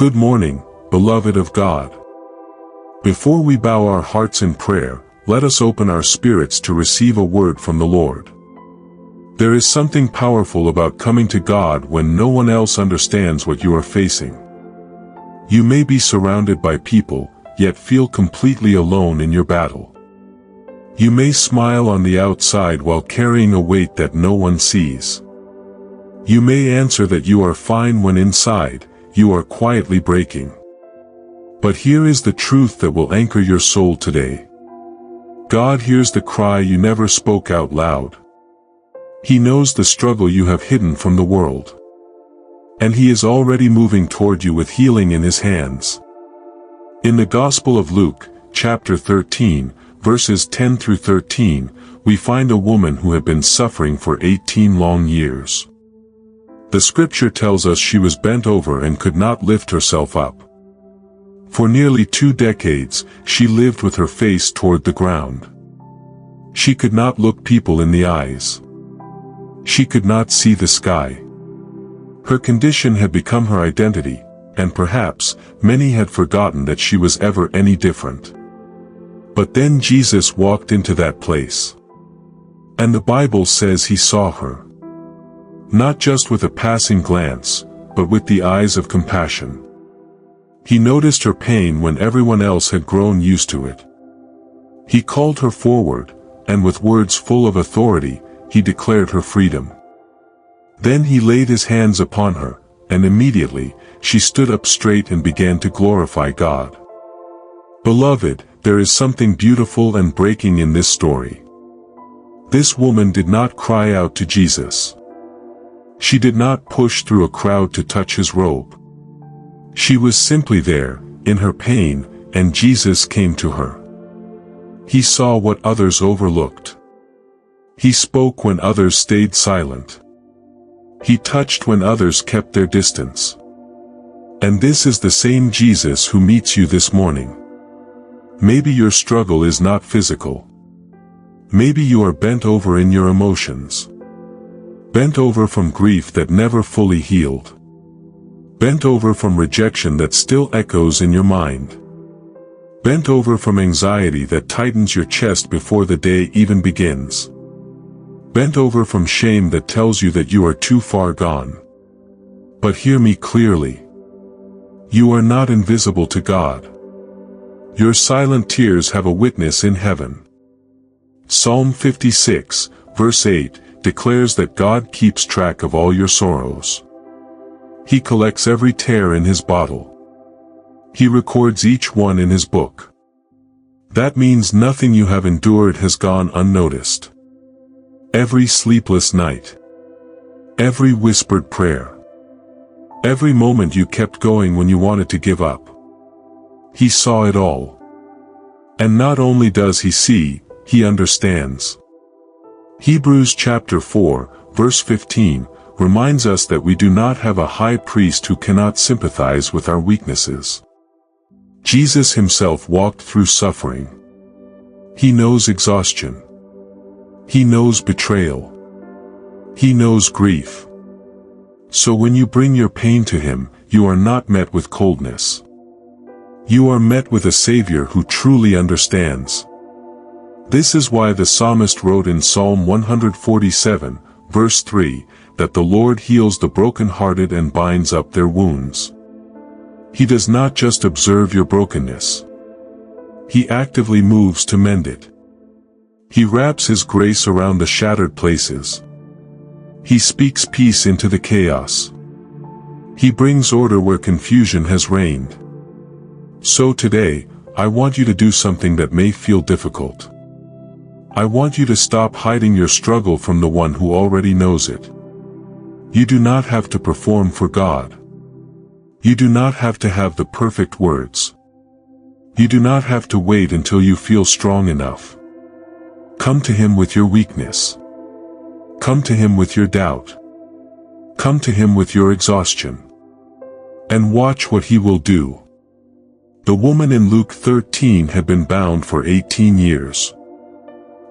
Good morning, beloved of God. Before we bow our hearts in prayer, let us open our spirits to receive a word from the Lord. There is something powerful about coming to God when no one else understands what you are facing. You may be surrounded by people, yet feel completely alone in your battle. You may smile on the outside while carrying a weight that no one sees. You may answer that you are fine when inside, you are quietly breaking. But here is the truth that will anchor your soul today. God hears the cry you never spoke out loud. He knows the struggle you have hidden from the world. And He is already moving toward you with healing in His hands. In the Gospel of Luke, chapter 13, verses 10 through 13, we find a woman who had been suffering for 18 long years. The scripture tells us she was bent over and could not lift herself up. For nearly 2 decades, she lived with her face toward the ground. She could not look people in the eyes. She could not see the sky. Her condition had become her identity, and perhaps, many had forgotten that she was ever any different. But then Jesus walked into that place. And the Bible says He saw her. Not just with a passing glance, but with the eyes of compassion. He noticed her pain when everyone else had grown used to it. He called her forward, and with words full of authority, He declared her freedom. Then He laid His hands upon her, and immediately, she stood up straight and began to glorify God. Beloved, there is something beautiful and breaking in this story. This woman did not cry out to Jesus. She did not push through a crowd to touch His robe. She was simply there, in her pain, and Jesus came to her. He saw what others overlooked. He spoke when others stayed silent. He touched when others kept their distance. And this is the same Jesus who meets you this morning. Maybe your struggle is not physical. Maybe you are bent over in your emotions. Bent over from grief that never fully healed. Bent over from rejection that still echoes in your mind. Bent over from anxiety that tightens your chest before the day even begins. Bent over from shame that tells you that you are too far gone. But hear me clearly. You are not invisible to God. Your silent tears have a witness in heaven. Psalm 56, verse 8, declares that God keeps track of all your sorrows. He collects every tear in His bottle. He records each one in His book. That means nothing you have endured has gone unnoticed. Every sleepless night. Every whispered prayer. Every moment you kept going when you wanted to give up. He saw it all. And not only does He see, He understands. Hebrews chapter 4, verse 15, reminds us that we do not have a high priest who cannot sympathize with our weaknesses. Jesus Himself walked through suffering. He knows exhaustion. He knows betrayal. He knows grief. So when you bring your pain to Him, you are not met with coldness. You are met with a Savior who truly understands. This is why the psalmist wrote in Psalm 147, verse 3, that the Lord heals the brokenhearted and binds up their wounds. He does not just observe your brokenness. He actively moves to mend it. He wraps His grace around the shattered places. He speaks peace into the chaos. He brings order where confusion has reigned. So today, I want you to do something that may feel difficult. I want you to stop hiding your struggle from the one who already knows it. You do not have to perform for God. You do not have to have the perfect words. You do not have to wait until you feel strong enough. Come to Him with your weakness. Come to Him with your doubt. Come to Him with your exhaustion. And watch what He will do. The woman in Luke 13 had been bound for 18 years.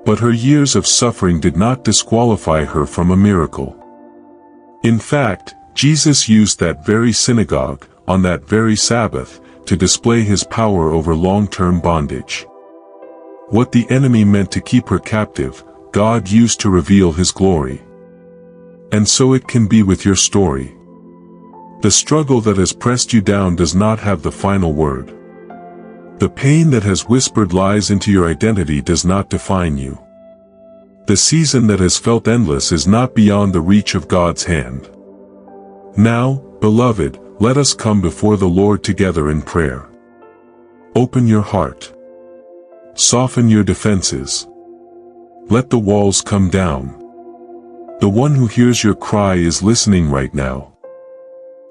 But her years of suffering did not disqualify her from a miracle. In fact, Jesus used that very synagogue, on that very Sabbath, to display his power over long-term bondage. What the enemy meant to keep her captive, God used to reveal his glory. And so it can be with your story. The struggle that has pressed you down does not have the final word. The pain that has whispered lies into your identity does not define you. The season that has felt endless is not beyond the reach of God's hand. Now, beloved, let us come before the Lord together in prayer. Open your heart. Soften your defenses. Let the walls come down. The one who hears your cry is listening right now.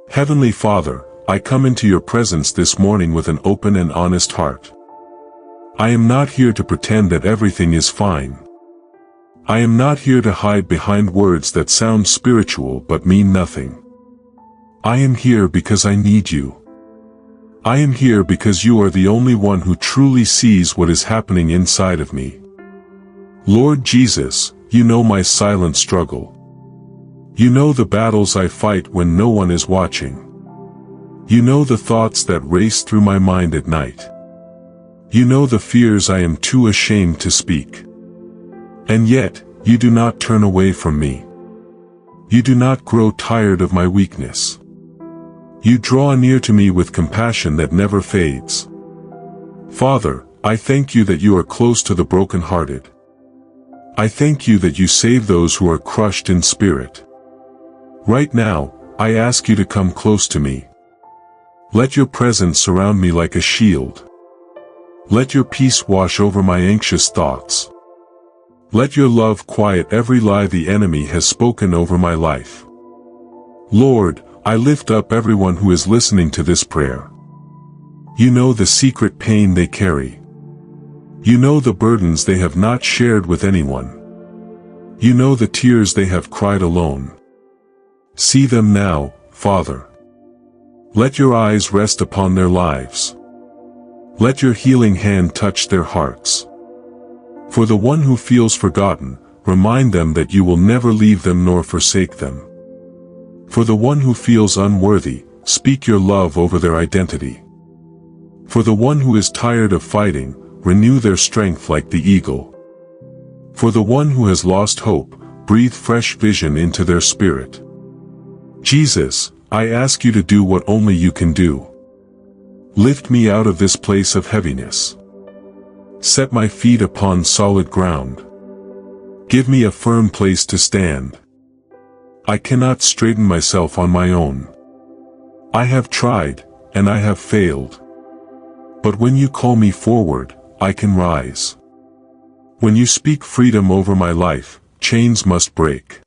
Heavenly Father, I come into your presence this morning with an open and honest heart. I am not here to pretend that everything is fine. I am not here to hide behind words that sound spiritual but mean nothing. I am here because I need you. I am here because you are the only one who truly sees what is happening inside of me. Lord Jesus, you know my silent struggle. You know the battles I fight when no one is watching. You know the thoughts that race through my mind at night. You know the fears I am too ashamed to speak. And yet, you do not turn away from me. You do not grow tired of my weakness. You draw near to me with compassion that never fades. Father, I thank you that you are close to the brokenhearted. I thank you that you save those who are crushed in spirit. Right now, I ask you to come close to me. Let your presence surround me like a shield. Let your peace wash over my anxious thoughts. Let your love quiet every lie the enemy has spoken over my life. Lord, I lift up everyone who is listening to this prayer. You know the secret pain they carry. You know the burdens they have not shared with anyone. You know the tears they have cried alone. See them now, Father. Let your eyes rest upon their lives. Let your healing hand touch their hearts. For the one who feels forgotten, remind them that you will never leave them nor forsake them. For the one who feels unworthy, speak your love over their identity. For the one who is tired of fighting, renew their strength like the eagle. For the one who has lost hope, breathe fresh vision into their spirit. Jesus, I ask you to do what only you can do. Lift me out of this place of heaviness. Set my feet upon solid ground. Give me a firm place to stand. I cannot straighten myself on my own. I have tried, and I have failed. But when you call me forward, I can rise. When you speak freedom over my life, chains must break.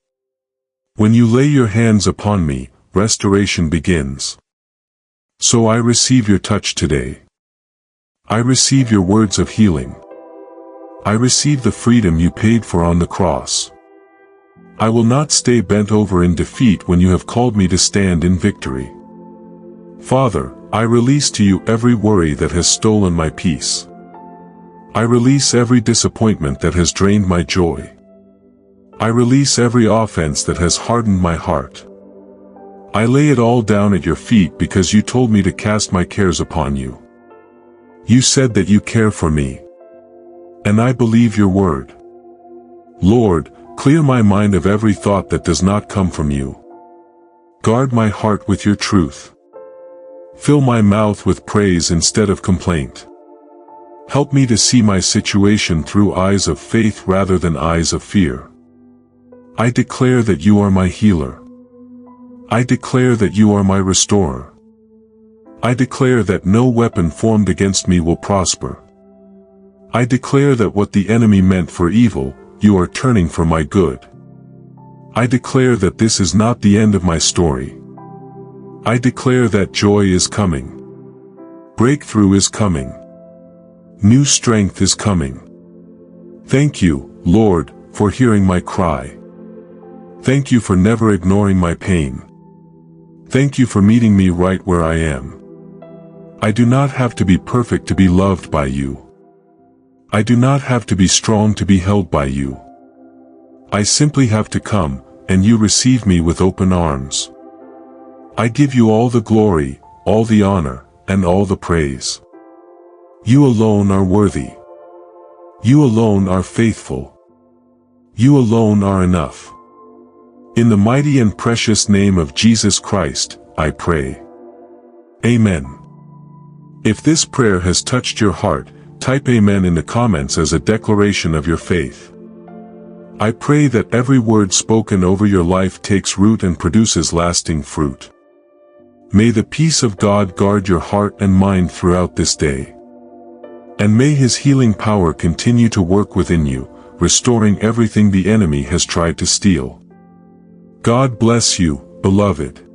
When you lay your hands upon me, restoration begins. So I receive your touch today. I receive your words of healing. I receive the freedom you paid for on the cross. I will not stay bent over in defeat when you have called me to stand in victory. Father, I release to you every worry that has stolen my peace. I release every disappointment that has drained my joy. I release every offense that has hardened my heart. I lay it all down at your feet because you told me to cast my cares upon you. You said that you care for me. And I believe your word. Lord, clear my mind of every thought that does not come from you. Guard my heart with your truth. Fill my mouth with praise instead of complaint. Help me to see my situation through eyes of faith rather than eyes of fear. I declare that you are my healer. I declare that you are my restorer. I declare that no weapon formed against me will prosper. I declare that what the enemy meant for evil, you are turning for my good. I declare that this is not the end of my story. I declare that joy is coming. Breakthrough is coming. New strength is coming. Thank you, Lord, for hearing my cry. Thank you for never ignoring my pain. Thank you for meeting me right where I am. I do not have to be perfect to be loved by you. I do not have to be strong to be held by you. I simply have to come, and you receive me with open arms. I give you all the glory, all the honor, and all the praise. You alone are worthy. You alone are faithful. You alone are enough. In the mighty and precious name of Jesus Christ, I pray. Amen. If this prayer has touched your heart, type Amen in the comments as a declaration of your faith. I pray that every word spoken over your life takes root and produces lasting fruit. May the peace of God guard your heart and mind throughout this day. And may His healing power continue to work within you, restoring everything the enemy has tried to steal. God bless you, beloved.